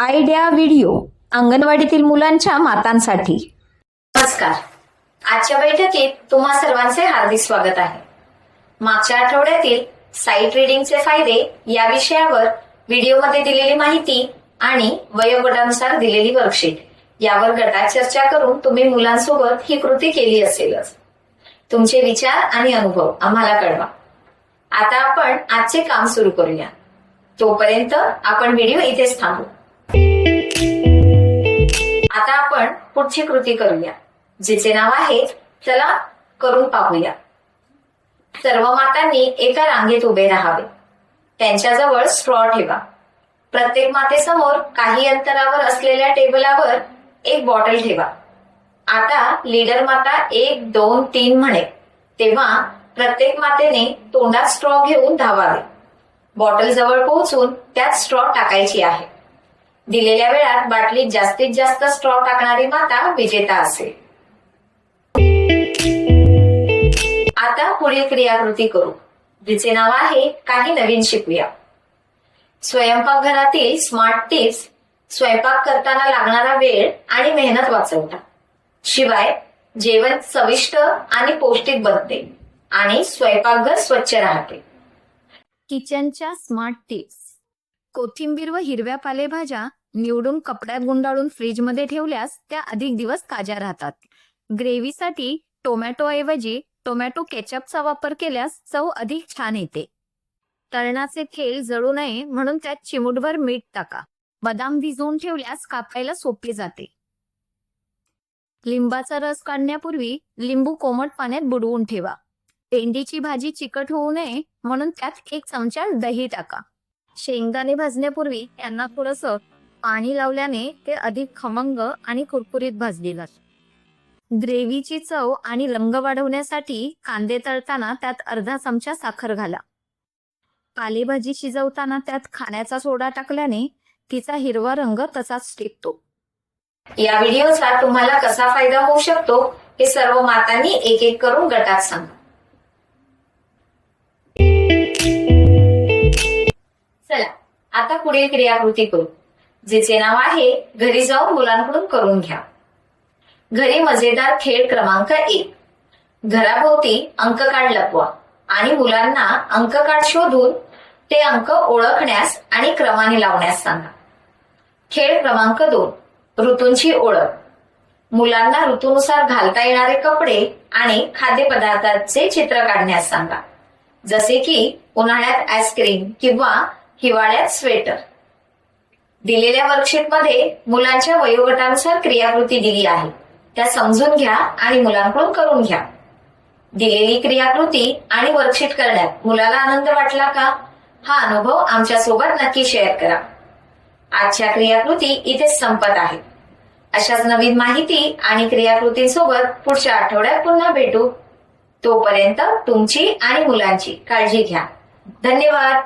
Idea video अंगणवाडीतील मुलांच्या मातांसाठी. नमस्कार. आजच्या बैठकीत तुम्हा सर्वांचे हार्दिक स्वागत आहे. मागच्या आठवड्यातील साईट रीडिंगचे फायदे या विषयावर व्हिडिओमध्ये दिलेली माहिती आणि वयोगटानुसार दिलेली वर्कशीट यावर गटात चर्चा करून तुम्ही मुलांसोबत ही कृती केली असेलच. तुमचे विचार आणि अनुभव आम्हाला कळवा. आता आपण आजचे काम सुरू करूया. तोपर्यंत आपण व्हिडिओ इथेच थांबू. आता आपण पुढची कृती करूया, जिचे नाव आहे चला करून पाहूया. सर्व मातांनी एका रांगेत उभे राहावे. त्यांच्याजवळ स्ट्रॉ ठेवा. प्रत्येक मातेसमोर काही अंतरावर असलेल्या टेबलावर एक बॉटल ठेवा. आता लीडर माता 1, 2, 3 म्हणे तेव्हा प्रत्येक मातेने तोंडात स्ट्रॉ घेऊन धावावे. बॉटल जवळ पोहोचून त्यात स्ट्रॉ टाकायची आहे. दिलेल्या वेळात बाटलीत जास्तीत जास्त स्ट्रॉ टाकणारी माता विजेता असेल. आता पुढील क्रियाकृती करू, जिचे नाव आहे काही नवीन शिकूया. स्वयंपाकघरातील स्मार्ट टिप्स स्वयंपाक करताना लागणारा वेळ आणि मेहनत वाचवतात. शिवाय जेवण चविष्ट आणि पौष्टिक बनते आणि स्वयंपाकघर स्वच्छ राहते. किचनच्या स्मार्ट टिप्स. कोथिंबीर व हिरव्या पालेभाज्या निवडून कपड्यात गुंडाळून फ्रीजमध्ये ठेवल्यास त्या अधिक दिवस ताज्या राहतात. ग्रेव्हीसाठी टोमॅटोऐवजी टोमॅटो केचपचा वापर केल्यास चव अधिक छान येते. तळणाचे खेळ जळू नये म्हणून त्यात चिमूटभर मीठ टाका. बदाम भिजवून ठेवल्यास कापायला सोपे जाते. लिंबाचा रस काढण्यापूर्वी लिंबू कोमट पाण्यात बुडवून ठेवा. भेंडीची भाजी चिकट होऊ नये म्हणून त्यात 1 चमचा दही टाका. शेंगदाणे भाजण्यापूर्वी त्यांना थोडंसं पाणी लावल्याने ते अधिक खमंग आणि कुरकुरीत भाजले जातात. ग्रेव्हीची चव आणि रंग वाढवण्यासाठी कांदे तळताना त्यात अर्धा चमचा साखर घाला. पालेभाजी शिजवताना त्यात खाण्याचा सोडा टाकल्याने तिचा हिरवा रंग तसाच टिकतो. या व्हिडिओचा तुम्हाला कसा फायदा होऊ शकतो हे सर्व मातांनी एक एक करून गटात सांगा. चला आता पुढील क्रियाकृती करू, जिचे नाव आहे घरी जाऊन मुलांकडून करून घ्या. घरी मजेदार खेळ क्रमांक 1. घराभोवती अंक कार्ड लपवा आणि मुलांना अंक कार्ड शोधून ते अंक ओळखण्यास आणि क्रमाने लावण्यास सांगा. खेळ क्रमांक 2. ऋतूंची ओळख. मुलांना ऋतूनुसार घालता येणारे कपडे आणि खाद्यपदार्थांचे चित्र काढण्यास सांगा, जसे की उन्हाळ्यात आईस्क्रीम किंवा हिवाळ्यात स्वेटर. दिलेल्या वर्कशीटमध्ये मुलांच्या वयोगटानुसार क्रियाकृती दिली आहे, त्या समजून घ्या आणि मुलांकडून करून घ्या. दिलेली क्रियाकृती आणि वर्कशीट करण्यात मुलाला आनंद वाटला का? हा अनुभव आमच्या सोबत नक्की शेअर करा. आजच्या क्रियाकृती इथेच संपत आहे. अशाच नवीन माहिती आणि क्रियाकृतींसोबत पुढच्या आठवड्यात पुन्हा भेटू. तोपर्यंत तुमची आणि मुलांची काळजी घ्या. धन्यवाद.